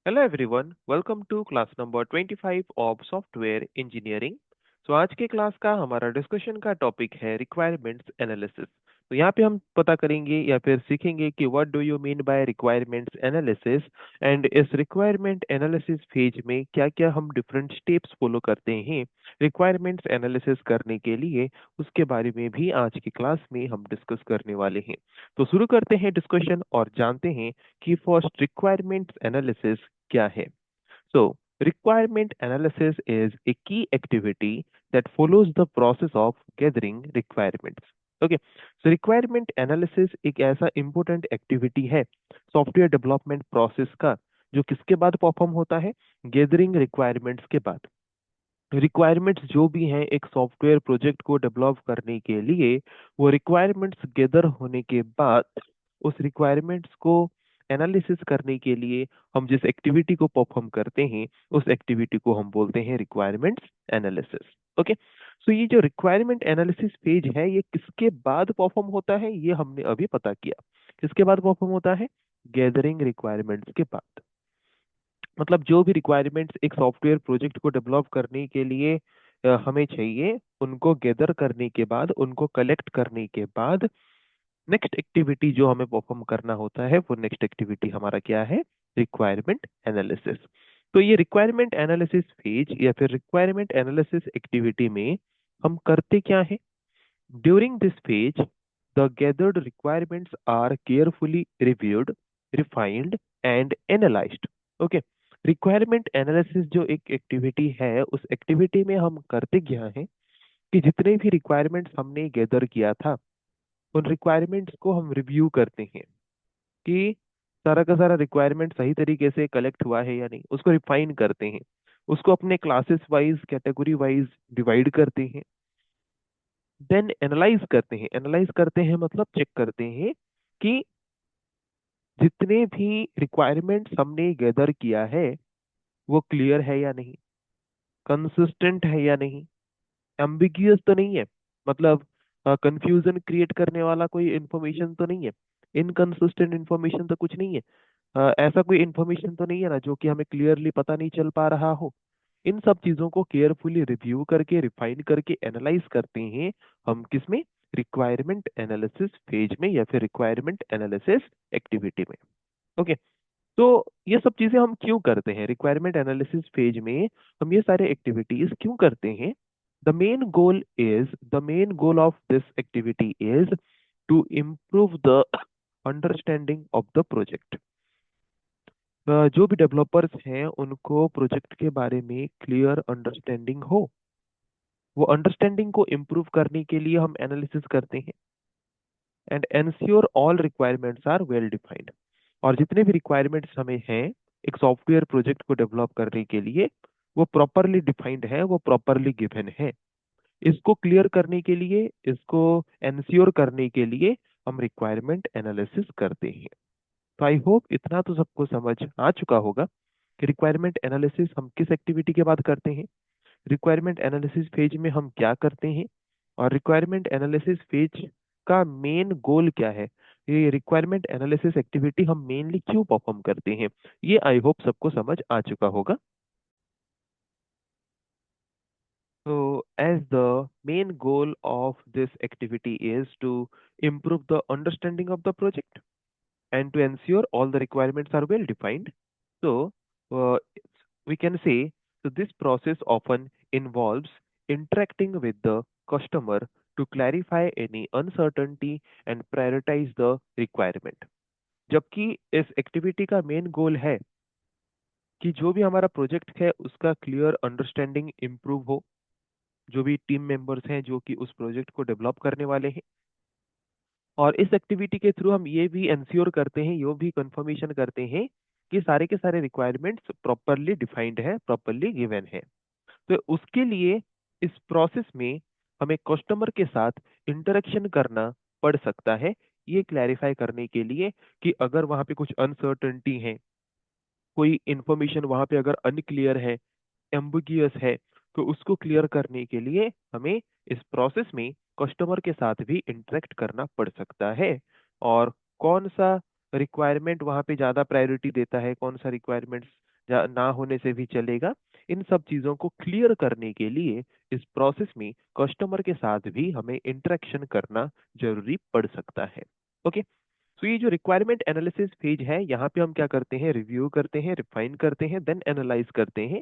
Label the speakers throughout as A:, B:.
A: Hello everyone, welcome to class number 25 of software engineering. तो आज के क्लास का हमारा डिस्कशन का टॉपिक है रिक्वायरमेंट्स एनालिसिस। तो यहाँ पे हम पता करेंगे या फिर सीखेंगे कि what do you mean by requirements analysis, and इस रिक्वायरमेंट एनालिसिस फेज में क्या क्या हम डिफरेंट स्टेप्स फॉलो करते हैं रिक्वायरमेंट्स एनालिसिस करने के लिए, उसके बारे में भी आज की क्लास में हम डिस्कस करने वाले हैं। तो शुरू करते हैं डिस्कशन और जानते हैं कि फर्स्ट रिक्वायरमेंट्स एनालिसिस क्या है। So, requirement analysis is a key activity that follows the process of gathering requirements. Okay, so requirement analysis एक ऐसा इंपॉर्टेंट एक्टिविटी है सॉफ्टवेयर डेवलपमेंट प्रोसेस का, जो किसके बाद परफॉर्म होता है? गैदरिंग रिक्वायरमेंट्स के बाद। रिक्वायरमेंट्स जो भी हैं एक सॉफ्टवेयर प्रोजेक्ट को डेवलप करने के लिए, वो रिक्वायरमेंट्स गैदर होने के बाद उस रिक्वायरमेंट्स को एनालिसिस करने के लिए हम जिस एक्टिविटी को परफॉर्म करते हैं, उस एक्टिविटी को हम बोलते हैं रिक्वायरमेंट्स एनालिसिस। ओके, सो ये जो रिक्वायरमेंट एनालिसिस पेज है, ये किसके बाद परफॉर्म होता है, ये हमने अभी पता किया। किसके बाद परफॉर्म होता है? गैदरिंग रिक्वायरमेंट्स के बाद। मतलब जो भी रिक्वायरमेंट्स एक सॉफ्टवेयर प्रोजेक्ट को डेवलप करने के लिए हमें चाहिए, उनको गैदर करने के बाद, उनको कलेक्ट करने के बाद, नेक्स्ट एक्टिविटी जो हमें परफॉर्म करना होता है, वो नेक्स्ट एक्टिविटी हमारा क्या है? Requirement analysis. तो ये रिक्वायरमेंट एनालिसिस फेज या फिर रिक्वायरमेंट एनालिसिस एक्टिविटी में हम करते क्या है? During this phase the gathered requirements are carefully reviewed, refined and analysed. Okay, requirement analysis जो एक एक्टिविटी है, उस एक्टिविटी में हम करते क्या है कि जितने भी रिक्वायरमेंट्स हमने गैदर किया था, उन रिक्वायरमेंट्स को हम रिव्यू करते हैं कि सारा का सारा रिक्वायरमेंट सही तरीके से कलेक्ट हुआ है या नहीं। उसको रिफाइन करते हैं, उसको अपने classes wise, category wise divide करते हैं। देन एनालाइज करते हैं। एनालाइज करते हैं मतलब चेक करते हैं कि जितने भी रिक्वायरमेंट्स हमने गैदर किया है, वो क्लियर है या नहीं, कंसिस्टेंट है या नहीं, एम्बिगियस तो नहीं है, मतलब कंफ्यूजन क्रिएट करने वाला कोई इंफॉर्मेशन तो नहीं है, इनकंसिस्टेंट इंफॉर्मेशन तो कुछ नहीं है, ऐसा कोई इंफॉर्मेशन तो नहीं है ना जो कि हमें क्लियरली पता नहीं चल पा रहा हो। इन सब चीजों को केयरफुली रिव्यू करके, रिफाइन करके एनालाइज करते हैं हम किसमें? रिक्वायरमेंट एनालिसिस फेज में या फिर रिक्वायरमेंट एनालिसिस एक्टिविटी में। ओके, तो ये सब चीजें हम क्यों करते हैं रिक्वायरमेंट एनालिसिस फेज में? हम ये सारे एक्टिविटीज क्यों करते हैं? The main goal of this activity is to improve the understanding of the project. जो भी डेवलपर्स हैं, उनको प्रोजेक्ट के बारे में क्लियर अंडरस्टैंडिंग हो। वो अंडरस्टैंडिंग को इम्प्रूव करने के लिए हम एनालिसिस करते हैं। And ensure all requirements are well defined. और जितने भी रिक्वायरमेंट्स हमें हैं एक सॉफ्टवेयर प्रोजेक्ट को डेवलप करने के लिए, वो प्रॉपरली डिफाइंड है, वो प्रॉपरली गिवन है। इसको क्लियर करने के लिए, इसको एंश्योर करने के लिए हम रिक्वायरमेंट एनालिसिस करते हैं। तो आई होप इतना तो सबको समझ आ चुका होगा कि रिक्वायरमेंट एनालिसिस हम किस एक्टिविटी के बाद करते हैं, रिक्वायरमेंट एनालिसिस फेज में हम क्या करते हैं, और रिक्वायरमेंट एनालिसिस फेज का मेन गोल क्या है। ये रिक्वायरमेंट एनालिसिस एक्टिविटी हम मेनली क्यों परफॉर्म करते हैं, ये आई होप सबको समझ आ चुका होगा। So, as the main goal of this activity is to improve the understanding of the project and to ensure all the requirements are well defined. So, uh, we can say, so this process often involves interacting with the customer to clarify any uncertainty and prioritize the requirement. जबकि इस activity का main goal है कि जो भी हमारा project है उसका क्लियर अंडरस्टैंडिंग इम्प्रूव हो। जो भी टीम मेंबर्स हैं जो कि उस प्रोजेक्ट को डेवलप करने वाले हैं, और इस एक्टिविटी के थ्रू हम ये भी इंश्योर करते हैं, ये भी कंफर्मेशन करते हैं कि सारे के सारे रिक्वायरमेंट्स प्रॉपरली डिफाइंड है, प्रॉपरली गिवन है। तो उसके लिए इस प्रोसेस में हमें कस्टमर के साथ इंटरेक्शन करना पड़ सकता है, ये क्लैरिफाई करने के लिए कि अगर वहाँ पे कुछ अनसर्टेनिटी है, कोई इंफॉर्मेशन वहाँ पे अगर अनक्लियर है, एम्बिगियस है, तो उसको क्लियर करने के लिए हमें इस प्रोसेस में कस्टमर के साथ भी इंटरेक्ट करना पड़ सकता है। और कौन सा रिक्वायरमेंट वहाँ पे ज़्यादा प्रायोरिटी देता है, कौन सा रिक्वायरमेंट्स या ना होने से भी चलेगा। इन सब चीज़ों को क्लियर करने के लिए इस प्रोसेस में कस्टमर के साथ भी हमें इंटरेक्शन करना जरूरी पड़ सकता है। ओके। तो ये जो रिक्वायरमेंट एनालिसिस फेज है, यहाँ पे हम क्या करते हैं, रिव्यू करते हैं, रिफाइन करते हैं, देन एनालाइज करते हैं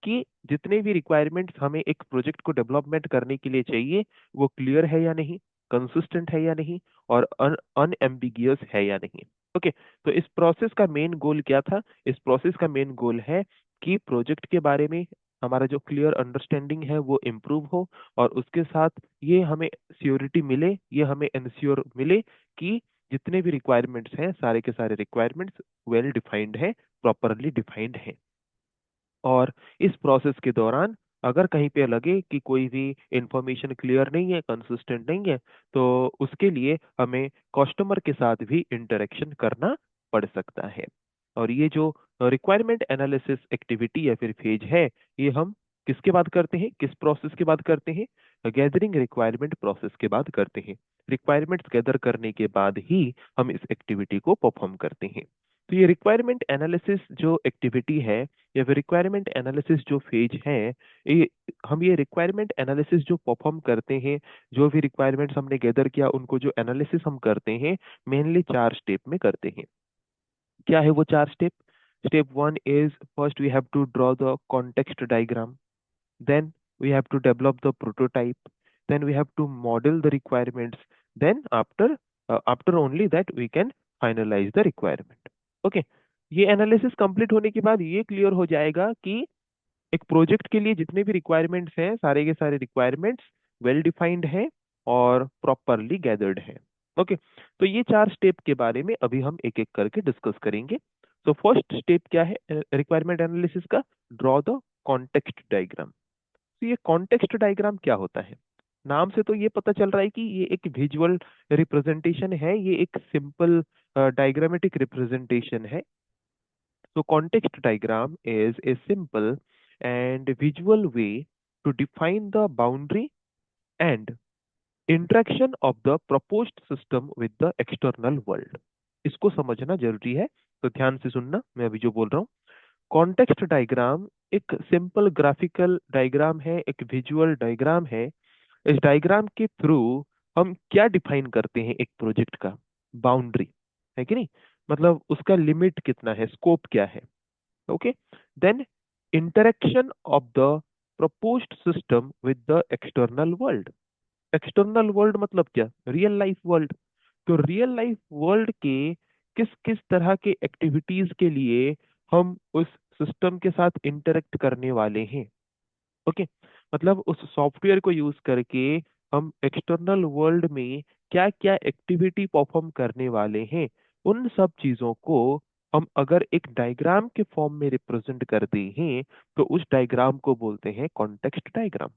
A: कि जितने भी रिक्वायरमेंट्स हमें एक प्रोजेक्ट को डेवलपमेंट करने के लिए चाहिए वो क्लियर है या नहीं, कंसिस्टेंट है या नहीं, और अनएम्बिगियस है या नहीं। ओके। तो इस प्रोसेस का मेन गोल क्या था? इस प्रोसेस का मेन गोल है कि प्रोजेक्ट के बारे में हमारा जो क्लियर अंडरस्टैंडिंग है वो इम्प्रूव हो, और उसके साथ ये हमें श्योरिटी मिले, ये हमें इंश्योर मिले कि जितने भी रिक्वायरमेंट्स हैं सारे के सारे रिक्वायरमेंट्स वेल डिफाइंड है, प्रॉपरली डिफाइंड है। और इस प्रोसेस के दौरान अगर कहीं पे लगे कि कोई भी इंफॉर्मेशन क्लियर नहीं है, कंसिस्टेंट नहीं है, तो उसके लिए हमें कस्टमर के साथ भी इंटरेक्शन करना पड़ सकता है। और ये जो रिक्वायरमेंट एनालिसिस एक्टिविटी या फिर फेज है, ये हम किसके बाद करते हैं, किस प्रोसेस के बाद करते हैं? गैदरिंग रिक्वायरमेंट प्रोसेस के बाद करते हैं। रिक्वायरमेंट्स गैदर करने के बाद ही हम इस एक्टिविटी को परफॉर्म करते हैं। तो ये रिक्वायरमेंट एनालिसिस जो एक्टिविटी है या फिर रिक्वायरमेंट एनालिसिस जो फेज है, ये हम ये रिक्वायरमेंट एनालिसिस जो परफॉर्म करते हैं, जो भी रिक्वायरमेंट्स हमने गैदर किया उनको जो एनालिसिस हम करते हैं, मेनली 4 स्टेप में करते हैं। क्या है वो 4 step? Step 1 is, first we have to draw the context diagram, then we have to develop the prototype, then we have to model the requirements, then after only that we can finalize the requirement. Okay। ये analysis complete होने के बाद ये clear हो जाएगा कि एक project के लिए जितने भी रिक्वायरमेंट्स हैं सारे के सारे रिक्वायरमेंट्स वेल डिफाइंड हैं और प्रॉपरली गैदर्ड हैं। ओके। तो ये 4 स्टेप के बारे में अभी हम एक एक करके डिस्कस करेंगे। तो फर्स्ट स्टेप क्या है रिक्वायरमेंट एनालिसिस का? Draw the context diagram. तो ये कॉन्टेक्स्ट डायग्राम क्या होता है? नाम से तो ये पता चल रहा है कि ये एक विजुअल रिप्रेजेंटेशन है, ये एक सिंपल डायग्रामेटिक रिप्रेजेंटेशन है। So context diagram is a simple and visual way to define the boundary and interaction of the proposed system with the external world। इसको समझना जरूरी है, तो ध्यान से सुनना मैं अभी जो बोल रहा हूँ। कॉन्टेक्स्ट डायग्राम एक सिंपल ग्राफिकल डायग्राम है, एक विजुअल डायग्राम है। इस डायग्राम के थ्रू हम क्या डिफाइन करते हैं? एक प्रोजेक्ट का बाउंड्री, है कि नहीं? मतलब उसका लिमिट कितना है, स्कोप क्या है। okay, then interaction of the proposed system with the external world। External world मतलब क्या? Real life world. तो रियल लाइफ वर्ल्ड के किस किस तरह के एक्टिविटीज के लिए हम उस सिस्टम के साथ इंटरेक्ट करने वाले हैं। ओके। मतलब उस सॉफ्टवेयर को यूज करके हम एक्सटर्नल वर्ल्ड में क्या क्या एक्टिविटी परफॉर्म करने वाले हैं, उन सब चीजों को हम अगर एक डायग्राम के फॉर्म में रिप्रेजेंट करते हैं तो उस डायग्राम को बोलते हैं कॉन्टेक्स्ट डायग्राम।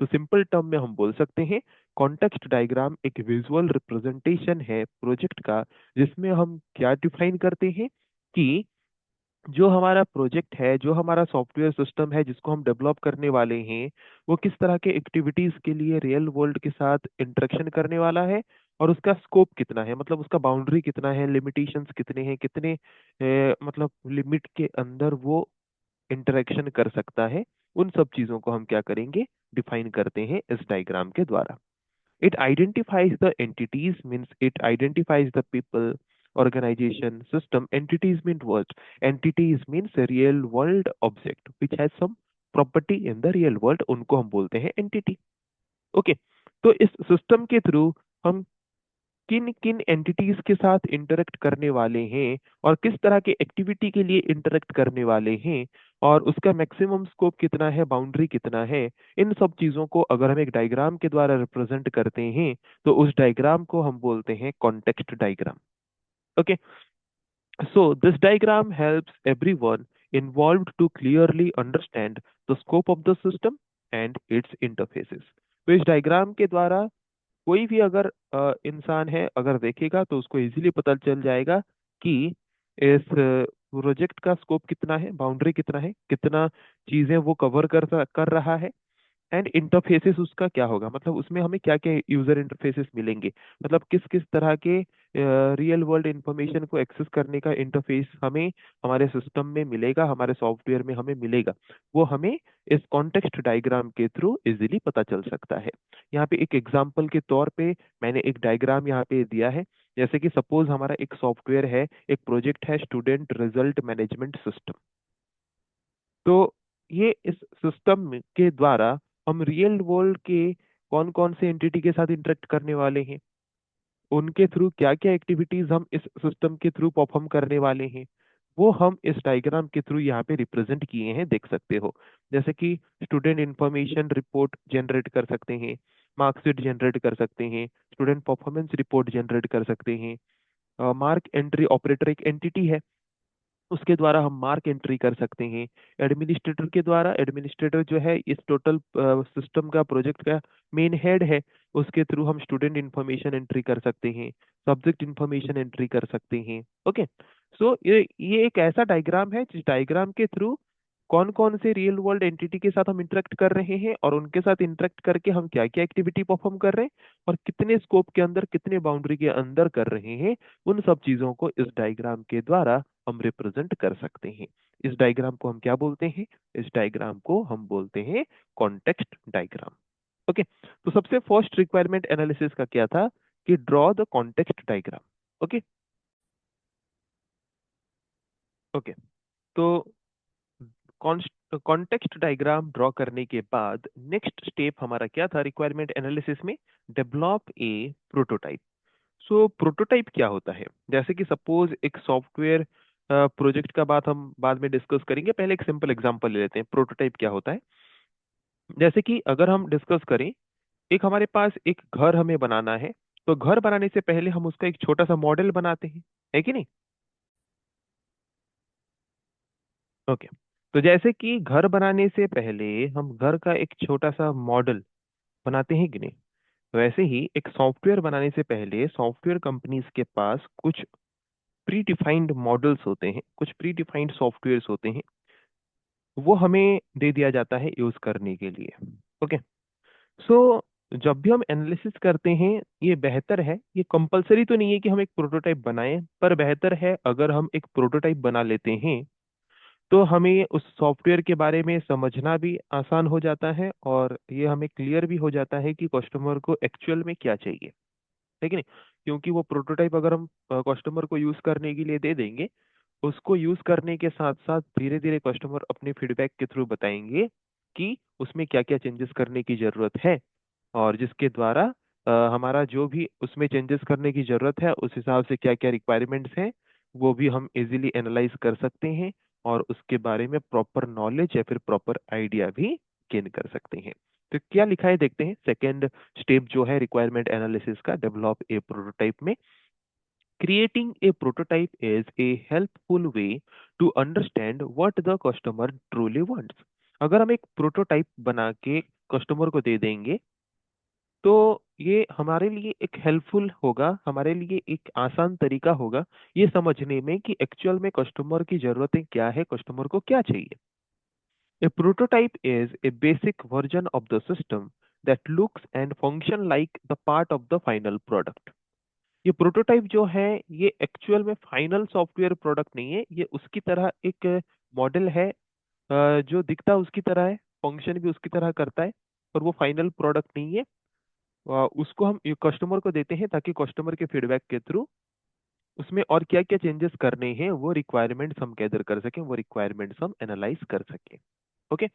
A: तो सिंपल टर्म में हम बोल सकते हैं कॉन्टेक्स्ट डायग्राम एक विजुअल रिप्रेजेंटेशन है प्रोजेक्ट का, जिसमें हम क्या डिफाइन करते हैं कि जो हमारा प्रोजेक्ट है, जो हमारा सॉफ्टवेयर सिस्टम है जिसको हम डेवलप करने वाले हैं, वो किस तरह के एक्टिविटीज के लिए रियल वर्ल्ड के साथ इंटरेक्शन करने वाला है, और उसका स्कोप कितना है, मतलब उसका बाउंड्री कितना है, लिमिटेशंस कितने हैं, कितने मतलब लिमिट के अंदर वो इंटरेक्शन कर सकता है। उन सब चीजों को हम क्या करेंगे, डिफाइन करते हैं इस डायग्राम के द्वारा। It identifies the entities, means it identifies the people, organization, system. Entities mean what? Entities means a real world object which has some property in the real world, उनको हम बोलते हैं entity। ओके। तो इस system के through हम किन किन एंटिटीज के साथ इंटरेक्ट करने वाले हैं और किस तरह के एक्टिविटी के लिए इंटरेक्ट करने वाले हैं, और उसका मैक्सिमम स्कोप कितना है, बाउंड्री कितना है, इन सब चीजों को अगर हम एक डायग्राम के द्वारा रिप्रेजेंट करते हैं तो उस डायग्राम को हम बोलते हैं context diagram. Okay. So this diagram helps everyone involved to clearly understand the scope of the system and its interfaces। तो इस डायग्राम के द्वारा कोई भी अगर इंसान है अगर देखेगा तो उसको इजीली पता चल जाएगा कि इस प्रोजेक्ट का स्कोप कितना है, बाउंड्री कितना है, कितना चीजें वो कवर कर रहा है, एंड इंटरफेसेस उसका क्या होगा, मतलब उसमें हमें क्या क्या यूजर इंटरफेसेस मिलेंगे, मतलब किस किस तरह के रियल वर्ल्ड इंफॉर्मेशन को एक्सेस करने का इंटरफेस हमें हमारे सिस्टम में मिलेगा, हमारे सॉफ्टवेयर में हमें मिलेगा, वो हमें इस कॉन्टेक्स्ट डायग्राम के थ्रू इजीली पता चल सकता है। यहाँ पे एक एग्जांपल के तौर पे मैंने एक डायग्राम यहाँ पे दिया है। जैसे कि सपोज हमारा एक सॉफ्टवेयर है, एक प्रोजेक्ट है स्टूडेंट रिजल्ट मैनेजमेंट सिस्टम। तो ये इस सिस्टम के द्वारा हम रियल वर्ल्ड के कौन कौन से एंटिटी के साथ इंटरेक्ट करने वाले हैं, उनके थ्रू क्या क्या एक्टिविटीज हम इस सिस्टम के थ्रू परफॉर्म करने वाले हैं, वो हम इस डायग्राम के थ्रू यहाँ पे रिप्रेजेंट किए हैं, देख सकते हो। जैसे कि स्टूडेंट इंफॉर्मेशन रिपोर्ट जनरेट कर सकते हैं, मार्कशीट जनरेट कर सकते हैं, स्टूडेंट परफॉर्मेंस रिपोर्ट जनरेट कर सकते हैं। मार्क एंट्री ऑपरेटर एक एंटिटी है, उसके द्वारा हम मार्क एंट्री कर सकते हैं। एडमिनिस्ट्रेटर के द्वारा, एडमिनिस्ट्रेटर जो है इस टोटल सिस्टम का प्रोजेक्ट का मेन हेड है, उसके थ्रू हम स्टूडेंट इंफॉर्मेशन एंट्री कर सकते हैं, सब्जेक्ट इंफॉर्मेशन एंट्री कर सकते हैं। ओके। सो ये एक ऐसा डायग्राम है जिस डायग्राम के थ्रू कौन कौन से रियल वर्ल्ड एंटिटी के साथ हम इंटरेक्ट कर रहे हैं, और उनके साथ इंटरेक्ट करके हम क्या क्या एक्टिविटी परफॉर्म कर रहे हैं, और कितने स्कोप के अंदर, कितने बाउंड्री के अंदर कर रहे हैं, उन सब चीजों को इस डायग्राम के द्वारा हम रिप्रेजेंट कर सकते हैं। इस डायग्राम को हम क्या बोलते हैं? इस डायग्राम को हम बोलते हैं कॉन्टेक्स्ट डायग्राम। ओके। तो सबसे फर्स्ट रिक्वायरमेंट एनालिसिस का क्या था कि draw the context diagram. Okay. Okay. तो कॉन्टेक्स्ट डायग्राम ड्रॉ करने के बाद नेक्स्ट स्टेप हमारा क्या था रिक्वायरमेंट एनालिसिस में? Develop a prototype. So prototype क्या होता है? जैसे कि सपोज एक सॉफ्टवेयर प्रोजेक्ट का बात हम बाद में डिस्कस करेंगे, पहले एक सिंपल एग्जांपल ले लेते हैं प्रोटोटाइप क्या होता है। जैसे कि अगर हम डिस्कस करें, एक हमारे पास एक घर हमें बनाना है, तो घर बनाने से पहले हम उसका एक छोटा सा मॉडल बनाते हैं, है कि नहीं? ओके। तो जैसे कि घर बनाने से पहले हम घर का एक छोटा सा मॉडल बनाते हैं कि नहीं, वैसे ही एक सॉफ्टवेयर बनाने से पहले सॉफ्टवेयर कंपनीज के पास कुछ प्री डिफाइंड मॉडल्स होते हैं, कुछ प्री डिफाइंड सॉफ्टवेयर्स होते हैं, वो हमें दे दिया जाता है यूज करने के लिए। ओके। सो जब भी हम एनालिसिस करते हैं, ये बेहतर है, ये कंपलसरी तो नहीं है कि हम एक प्रोटोटाइप बनाएं, पर बेहतर है अगर हम एक प्रोटोटाइप बना लेते हैं, तो हमें उस सॉफ्टवेयर के बारे में समझना भी आसान हो जाता है, और ये हमें क्लियर भी हो जाता है कि कस्टमर को एक्चुअल में क्या चाहिए, है कि नहीं? क्योंकि वो प्रोटोटाइप अगर हम कस्टमर को यूज करने के लिए दे देंगे, उसको यूज करने के साथ साथ धीरे धीरे कस्टमर अपने फीडबैक के थ्रू बताएंगे कि उसमें क्या क्या चेंजेस करने की जरूरत है, और जिसके द्वारा हमारा जो भी उसमें चेंजेस करने की जरूरत है उस हिसाब से क्या क्या रिक्वायरमेंट्स हैं, वो भी हम इजीली एनालाइज कर सकते हैं, और उसके बारे में प्रॉपर नॉलेज या फिर प्रॉपर आइडिया भी गेन कर सकते हैं। तो क्या लिखा है देखते हैं, सेकेंड स्टेप जो है रिक्वायरमेंट एनालिसिस का डेवलप ए प्रोटोटाइप में। Creating a prototype is a helpful way to understand what the customer truly wants. अगर हम एक प्रोटोटाइप बना के कस्टमर को दे देंगे, तो ये हमारे लिए एक हेल्पफुल होगा, हमारे लिए एक आसान तरीका होगा ये समझने में कि एक्चुअल में कस्टमर की जरूरतें क्या है, कस्टमर को क्या चाहिए। A prototype is a basic version of the system that looks and function like the part of the final product. ये प्रोटोटाइप जो है, ये एक्चुअल में फाइनल सॉफ्टवेयर प्रोडक्ट नहीं है, ये उसकी तरह एक मॉडल है, जो दिखता उसकी तरह है, फंक्शन भी उसकी तरह करता है, पर वो फाइनल प्रोडक्ट नहीं है। उसको हम कस्टमर को देते हैं ताकि कस्टमर के फीडबैक के थ्रू उसमें और क्या क्या चेंजेस करने हैं वो रिक्वायरमेंट्स हम गैदर कर सकें, वो रिक्वायरमेंट्स हम एनालाइज कर सकें। ओके।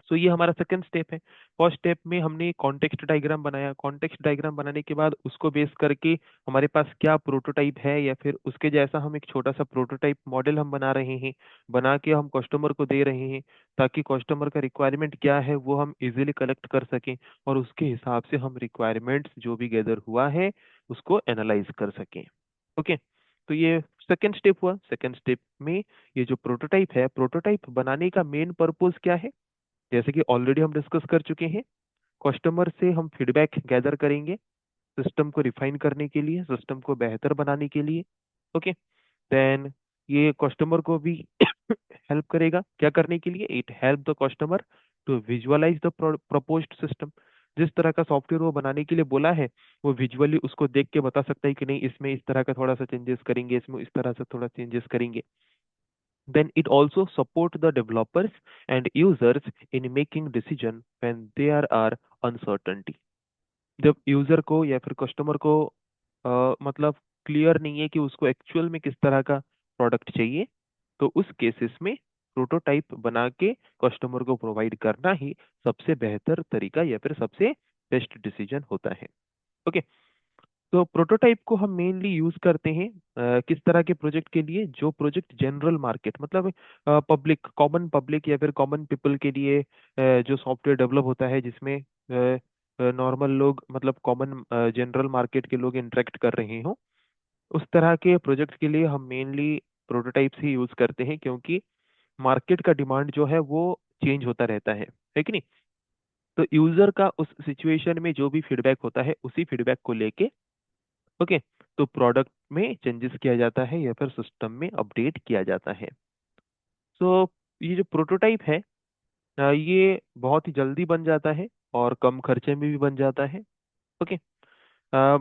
A: सो ये हमारा सेकंड स्टेप है। फर्स्ट स्टेप में हमने कॉन्टेक्स्ट डायग्राम बनाया, कॉन्टेक्स्ट डायग्राम बनाने के बाद उसको बेस करके हमारे पास क्या प्रोटोटाइप है, या फिर उसके जैसा हम एक छोटा सा प्रोटोटाइप मॉडल हम बना रहे हैं, बना के हम कस्टमर को दे रहे हैं, ताकि कस्टमर का रिक्वायरमेंट क्या है वो हम इजीली कलेक्ट कर सकें, और उसके हिसाब से हम रिक्वायरमेंट्स जो भी गैदर हुआ है उसको एनालाइज कर सकें। ओके। तो ये सेकेंड स्टेप हुआ। सेकेंड स्टेप में ये जो प्रोटोटाइप है, प्रोटोटाइप बनाने का मेन पर्पस क्या है? जैसे कि ऑलरेडी हम डिस्कस कर चुके हैं, कस्टमर से हम फीडबैक गैदर करेंगे सिस्टम को रिफाइन करने के लिए, सिस्टम को बेहतर बनाने के लिए। ओके। देन ये कस्टमर को भी हेल्प करेगा क्या करने के लिए? It help the customer to visualise the proposed system. जिस तरह का सॉफ्टवेयर वो बनाने के लिए बोला है, वो विजुअली उसको देख के बता सकता है कि नहीं, इसमें इस तरह का थोड़ा सा चेंजेस करेंगे, इसमें इस तरह से थोड़ा चेंजेस करेंगे। Then it also support the developers and users in making decision when there are uncertainty। जब यूजर को या फिर कस्टमर को मतलब क्लियर नहीं है कि उसको एक्चुअल में किस तरह का प्रोडक्ट चाहिए, तो उस केसेस में प्रोटोटाइप बना के कस्टमर को प्रोवाइड करना ही सबसे बेहतर तरीका या फिर सबसे बेस्ट डिसीजन होता है। ओके। तो प्रोटोटाइप को हम मेनली यूज करते हैं किस तरह के प्रोजेक्ट के लिए, जो प्रोजेक्ट जनरल मार्केट मतलब पब्लिक, कॉमन पब्लिक या फिर कॉमन पीपल के लिए जो सॉफ्टवेयर डेवलप होता है, जिसमें नॉर्मल लोग मतलब कॉमन जनरल मार्केट के लोग इंटरेक्ट कर रहे हो, उस तरह के प्रोजेक्ट के लिए हम मेनली प्रोटोटाइप्स ही यूज करते हैं, क्योंकि मार्केट का डिमांड जो है वो चेंज होता रहता है कि नहीं। तो यूजर का उस सिचुएशन में जो भी फीडबैक होता है, उसी फीडबैक को लेके ओके, तो प्रोडक्ट में चेंजेस किया जाता है या फिर सिस्टम में अपडेट किया जाता है। तो ये जो प्रोटोटाइप है ये बहुत ही जल्दी बन जाता है और कम खर्चे में भी बन जाता है। ओके।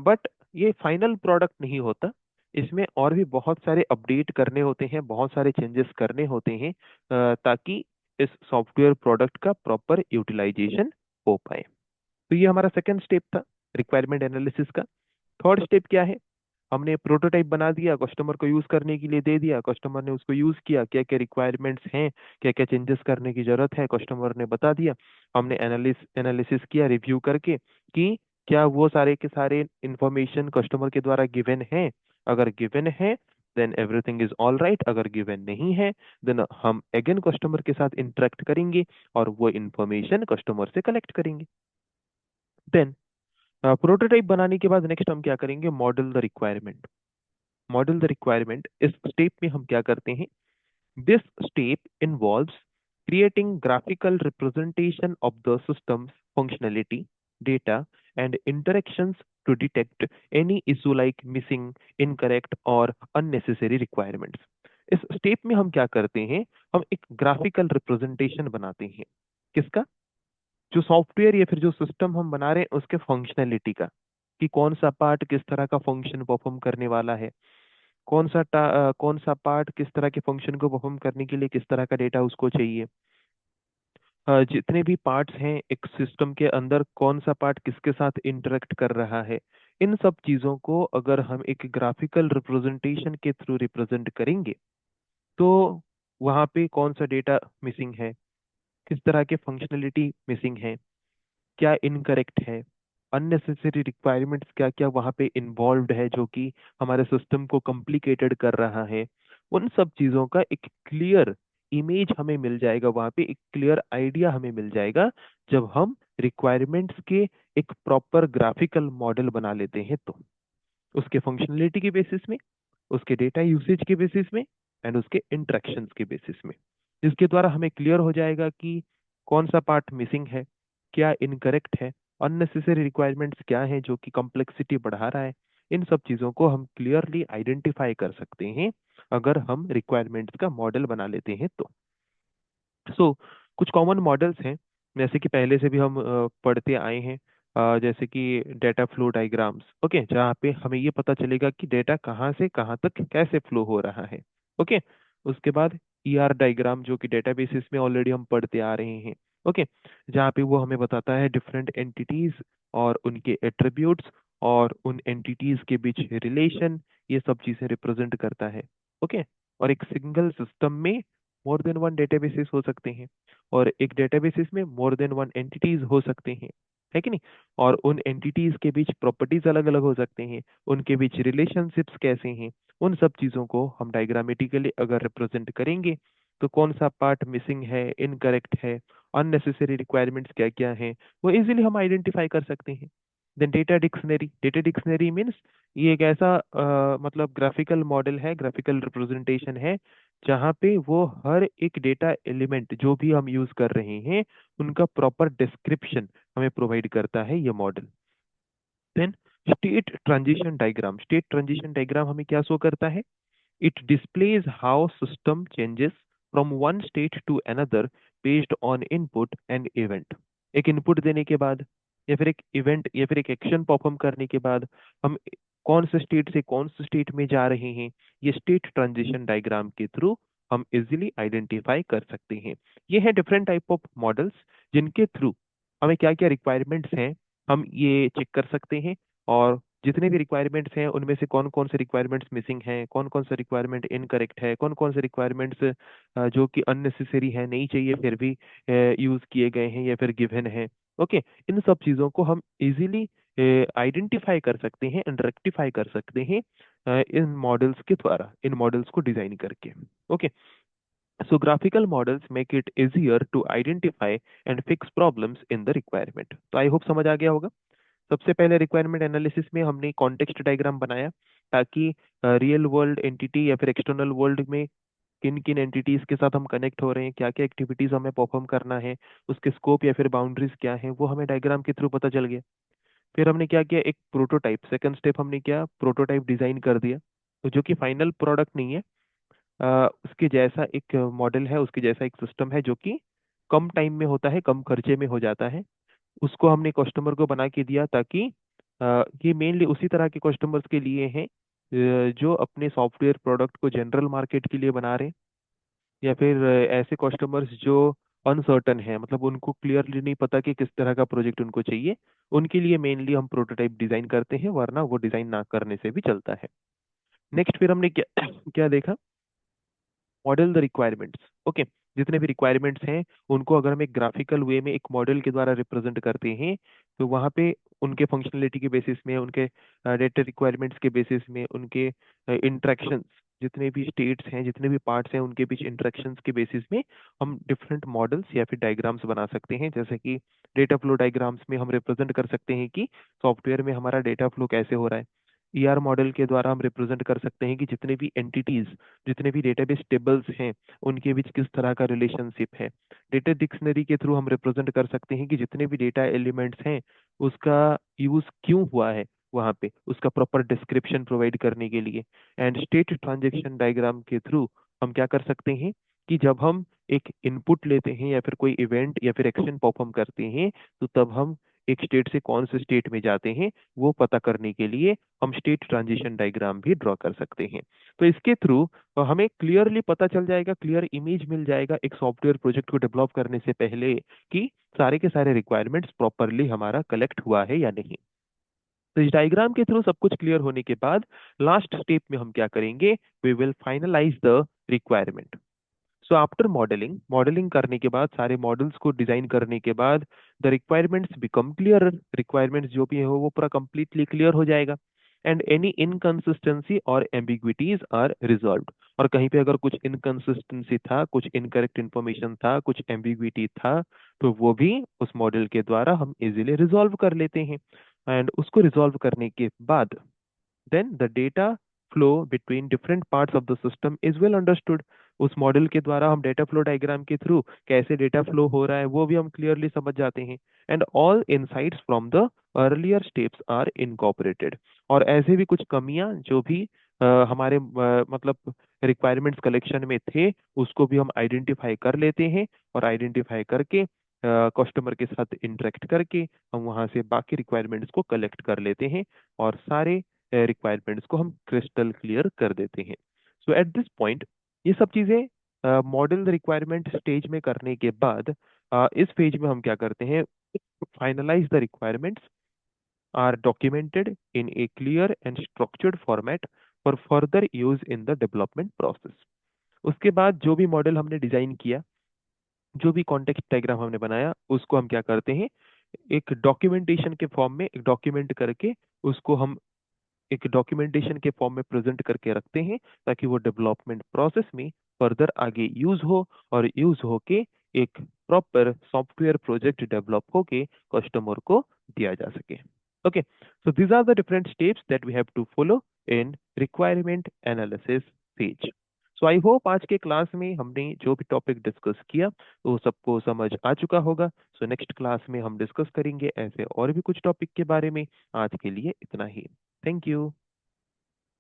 A: बट ये फाइनल प्रोडक्ट नहीं होता, इसमें और भी बहुत सारे अपडेट करने होते हैं, बहुत सारे चेंजेस करने होते हैं ताकि इस सॉफ्टवेयर प्रोडक्ट का प्रॉपर यूटिलाइजेशन हो पाए। तो ये हमारा सेकंड स्टेप था रिक्वायरमेंट एनालिसिस का। थर्ड स्टेप क्या है? हमने प्रोटोटाइप बना दिया, कस्टमर को यूज करने के लिए दे दिया, कस्टमर ने उसको यूज किया, क्या क्या रिक्वायरमेंट्स हैं, क्या क्या चेंजेस करने की जरूरत है, कस्टमर ने बता दिया। हमने एनालिसिस किया रिव्यू करके कि क्या वो सारे के सारे इंफॉर्मेशन कस्टमर के द्वारा गिवन है। अगर गिवन है then everything is all right, अगर गिवन नहीं है देन हम अगेन कस्टमर के साथ इंटरेक्ट करेंगे और वो इंफॉर्मेशन कस्टमर से कलेक्ट करेंगे। देन प्रोटोटाइप बनाने के बाद नेक्स्ट हम क्या करेंगे? Model the requirement. Model the requirement, इस स्टेप में हम क्या करते हैं? This step involves creating graphical representation of the system's functionality, data and interactions to detect any issue like missing, incorrect और अननेसेसरी रिक्वायरमेंट्स। इस स्टेप में हम क्या करते हैं? हम एक ग्राफिकल रिप्रेजेंटेशन बनाते हैं। किसका? जो सॉफ्टवेयर या फिर जो सिस्टम हम बना रहे हैं उसके फंक्शनैलिटी का, कि कौन सा पार्ट किस तरह का फंक्शन परफॉर्म करने वाला है, कौन सा पार्ट किस तरह के फंक्शन को परफॉर्म करने के लिए किस तरह का डेटा उसको चाहिए। जितने भी पार्ट्स हैं एक सिस्टम के अंदर, कौन सा पार्ट किसके साथ इंटरेक्ट कर रहा है, इन सब चीज़ों को अगर हम एक ग्राफिकल रिप्रेजेंटेशन के थ्रू रिप्रेजेंट करेंगे, तो वहाँ पे कौन सा डेटा मिसिंग है, किस तरह के फंक्शनलिटी मिसिंग है, क्या इनकरेक्ट है, अननेसेसरी रिक्वायरमेंट्स क्या क्या वहाँ पे इन्वॉल्व्ड है जो कि हमारे सिस्टम को कॉम्प्लिकेटेड कर रहा है, उन सब चीज़ों का एक क्लियर इमेज हमें मिल जाएगा, वहाँ पे एक क्लियर आइडिया हमें मिल जाएगा जब हम रिक्वायरमेंट्स के एक प्रॉपर ग्राफिकल मॉडल बना लेते हैं। तो उसके फंक्शनलिटी के बेसिस में, उसके डेटा यूसेज के बेसिस में एंड उसके इंटरेक्शंस के बेसिस में, जिसके द्वारा हमें क्लियर हो जाएगा कि कौन सा पार्ट मिसिंग है, क्या इनकरेक्ट है, अननेसेसरी रिक्वायरमेंट्स क्या है जो कि कॉम्प्लेक्सिटी बढ़ा रहा है। इन सब चीज़ों को हम क्लियरली आइडेंटिफाई कर सकते हैं अगर हम रिक्वायरमेंट्स का मॉडल बना लेते हैं तो। सो कुछ कॉमन मॉडल्स हैं जैसे कि पहले से भी हम पढ़ते आए हैं, जैसे कि डेटा फ्लो डायग्राम्स। ओके, जहाँ पे हमें ये पता चलेगा कि डेटा कहाँ से कहाँ तक कैसे फ्लो हो रहा है। ओके। उसके बाद ईआर डायग्राम, जो कि डेटाबेसिस में ऑलरेडी हम पढ़ते आ रहे हैं। ओके। जहाँ पे वो हमें बताता है डिफरेंट एंटिटीज और उनके एट्रीब्यूट्स और उन एंटिटीज के बीच रिलेशन, ये सब चीजें रिप्रेजेंट करता है। ओके। और एक सिंगल सिस्टम में मोर देन वन डेटाबेसेस हो सकते हैं, और एक डेटाबेसेस में मोर देन वन एंटिटीज हो सकते हैं, है कि नहीं। और उन एंटिटीज के बीच प्रॉपर्टीज अलग अलग हो सकते हैं, उनके बीच रिलेशनशिप्स कैसे हैं, उन सब चीज़ों को हम डायग्रामेटिकली अगर रिप्रेजेंट करेंगे, तो कौन सा पार्ट मिसिंग है, इनकरेक्ट है, अननेसेसरी रिक्वायरमेंट्स क्या क्या हैं, वो इजीली हम आइडेंटिफाई कर सकते हैं। Then data dictionary. Data dictionary means ये एक ऐसा मतलब ग्राफिकल मॉडल है, ग्राफिकल रिप्रेजेंटेशन है, जहाँ पे वो हर एक डेटा एलिमेंट जो भी हम यूज कर रहे हैं उनका प्रॉपर डिस्क्रिप्शन हमें प्रोवाइड करता है ये model. Then state transition diagram. State transition diagram हमें क्या शो करता है? It displays how system changes from one state to another based on input and event. एक इनपुट देने के बाद या फिर एक इवेंट या फिर एक एक्शन परफॉर्म करने के बाद हम कौन से स्टेट से कौन से स्टेट में जा रहे हैं, ये स्टेट ट्रांजिशन डायग्राम के थ्रू हम इजीली आइडेंटिफाई कर सकते हैं। ये है डिफरेंट टाइप ऑफ मॉडल्स जिनके थ्रू हमें क्या क्या रिक्वायरमेंट्स हैं हम ये चेक कर सकते हैं, और जितने भी रिक्वायरमेंट्स हैं उनमें से कौन कौन से रिक्वायरमेंट्स मिसिंग हैं, कौन कौन सा रिक्वायरमेंट इनकरेक्ट है, कौन कौन से रिक्वायरमेंट्स जो कि अननेसेसरी है, नहीं चाहिए फिर भी यूज किए गए हैं या फिर गिवन है। ओके, इन सब चीज़ों को हम इजीली आइडेंटिफाई कर सकते हैं एंड रेक्टिफाई कर सकते हैं इन मॉडल्स के द्वारा, इन मॉडल्स को डिजाइन करके। Okay, so graphical models make it easier to identify and fix problems in the requirement। तो आई होप समझ आ गया होगा। सबसे पहले रिक्वायरमेंट एनालिसिस में हमने कॉन्टेक्स्ट डायग्राम बनाया ताकि रियल वर्ल्ड एंटिटी या फिर एक्सटर्नल वर्ल्ड में किन किन एंटिटीज के साथ हम कनेक्ट हो रहे हैं, क्या क्या एक्टिविटीज हमें परफॉर्म करना है, उसके स्कोप या फिर बाउंड्रीज क्या है, वो हमें डायग्राम के थ्रू पता चल गया। फिर हमने क्या किया, एक प्रोटोटाइप, सेकंड स्टेप हमने क्या, प्रोटोटाइप डिजाइन कर दिया। तो जो कि फाइनल प्रोडक्ट नहीं है, उसके जैसा एक मॉडल है, उसके जैसा एक सिस्टम है जो कि कम टाइम में होता है, कम खर्चे में हो जाता है। उसको हमने कस्टमर को बना के दिया ताकि ये मेनली उसी तरह के कस्टमर्स के लिए हैं जो अपने सॉफ्टवेयर प्रोडक्ट को जनरल मार्केट के लिए बना रहे हैं, या फिर ऐसे कस्टमर्स जो अनसर्टन है, मतलब उनको क्लियरली नहीं पता कि किस तरह का प्रोजेक्ट उनको चाहिए। उनके लिए मेनली हम प्रोटोटाइप डिजाइन करते हैं, वरना वो डिजाइन ना करने से भी चलता है। नेक्स्ट फिर हमने क्या क्या देखा, मॉडल द रिक्वायरमेंट्स। ओके, जितने भी रिक्वायरमेंट्स हैं उनको अगर हम एक ग्राफिकल वे में एक मॉडल के द्वारा रिप्रेजेंट करते हैं, तो वहाँ पे उनके फंक्शनलिटी के बेसिस में, उनके डेटा रिक्वायरमेंट्स के बेसिस में, उनके इंटरेक्शंस, जितने भी स्टेट्स हैं, जितने भी पार्ट्स हैं, उनके बीच इंटरेक्शंस के बेसिस में हम डिफरेंट मॉडल्स या फिर डायग्राम्स बना सकते हैं। जैसे कि डेटा फ्लो डायग्राम्स में हम रिप्रेजेंट कर सकते हैं कि सॉफ्टवेयर में हमारा डेटा फ्लो कैसे हो रहा है। ईआर मॉडल के द्वारा हम रिप्रेजेंट कर सकते हैं कि जितने भी एंटिटीज, जितने भी डेटाबेस टेबल्स हैं, उनके बीच किस तरह का रिलेशनशिप है। डेटा डिक्शनरी के थ्रू हम रिप्रेजेंट कर सकते हैं कि जितने भी डेटा एलिमेंट्स हैं उसका यूज क्यों हुआ है, वहाँ पे उसका प्रॉपर डिस्क्रिप्शन प्रोवाइड करने के लिए। एंड स्टेट ट्रांजेक्शन डायग्राम के थ्रू हम क्या कर सकते हैं कि जब हम एक इनपुट लेते हैं या फिर कोई इवेंट या फिर एक्शन परफॉर्म करते हैं, तो तब हम एक स्टेट से कौन से स्टेट में जाते हैं वो पता करने के लिए हम स्टेट ट्रांजिशन डायग्राम भी ड्रॉ कर सकते हैं। तो इसके थ्रू हमें क्लियरली पता चल जाएगा, क्लियर इमेज मिल जाएगा एक सॉफ्टवेयर प्रोजेक्ट को डेवलप करने से पहले कि सारे के सारे रिक्वायरमेंट्स प्रॉपरली हमारा कलेक्ट हुआ है या नहीं। तो इस डायग्राम के थ्रू सब कुछ क्लियर होने के बाद लास्ट स्टेप में हम क्या करेंगे, we will finalise the requirement. So after modelling, modelling करने के बाद, सारे मॉडल्स को डिजाइन करने के बाद, the requirements become clear. Requirements जो भी हो वो पूरा कंप्लीटली क्लियर हो जाएगा। एंड एनी इनकंसिस्टेंसी और एम्बिग्विटीज आर रिजॉल्व्ड। और कहीं पे अगर कुछ इनकंसिस्टेंसी था, कुछ इनकरेक्ट इंफॉर्मेशन था, कुछ एम्बिग्विटी था, तो वो भी उस मॉडल के द्वारा हम इजीली रिजॉल्व कर लेते हैं। एंड उसको रिजॉल्व करने के बाद then the data flow between different parts of the system is well understood। उस मॉडल के द्वारा हम डेटा फ्लो डायग्राम के थ्रू कैसे डेटा फ्लो हो रहा है वो भी हम क्लियरली समझ जाते हैं। And all insights from the earlier steps are incorporated. और ऐसे भी कुछ कमियां जो भी हमारे मतलब रिक्वायरमेंट्स कलेक्शन में थे, उसको भी हम आइडेंटिफाई कर लेते हैं, और आइडेंटिफाई करके कस्टमर के साथ इंटरेक्ट करके हम वहां से बाकी रिक्वायरमेंट्स को कलेक्ट कर लेते हैं, और सारे रिक्वायरमेंट्स को हम क्रिस्टल क्लियर कर देते हैं। सो एट दिस पॉइंट ये सब चीजें मॉडल रिक्वायरमेंट स्टेज में करने के बाद इस फेज में हम क्या करते हैं, finalise the requirements are documented in a clear and structured format for further use in the development process. उसके बाद जो भी मॉडल हमने डिजाइन किया, जो भी कॉन्टेक्स्ट डायग्राम हमने बनाया, उसको हम क्या करते हैं, एक डॉक्यूमेंटेशन के फॉर्म में एक डॉक्यूमेंट करके उसको हम एक डॉक्यूमेंटेशन के फॉर्म में प्रेजेंट करके रखते हैं, ताकि वो डेवलपमेंट प्रोसेस में फर्दर आगे यूज हो, और यूज होके एक प्रॉपर सॉफ्टवेयर प्रोजेक्ट डेवलप होके कस्टमर को दिया जा सके। Okay, so these are the different steps that we have to follow in requirement analysis phase. So I hope आज के क्लास में हमने जो भी टॉपिक डिस्कस किया वो सबको समझ आ चुका होगा। सो नेक्स्ट क्लास में हम डिस्कस करेंगे ऐसे और भी कुछ टॉपिक के बारे में। आज के लिए इतना ही। Thank you.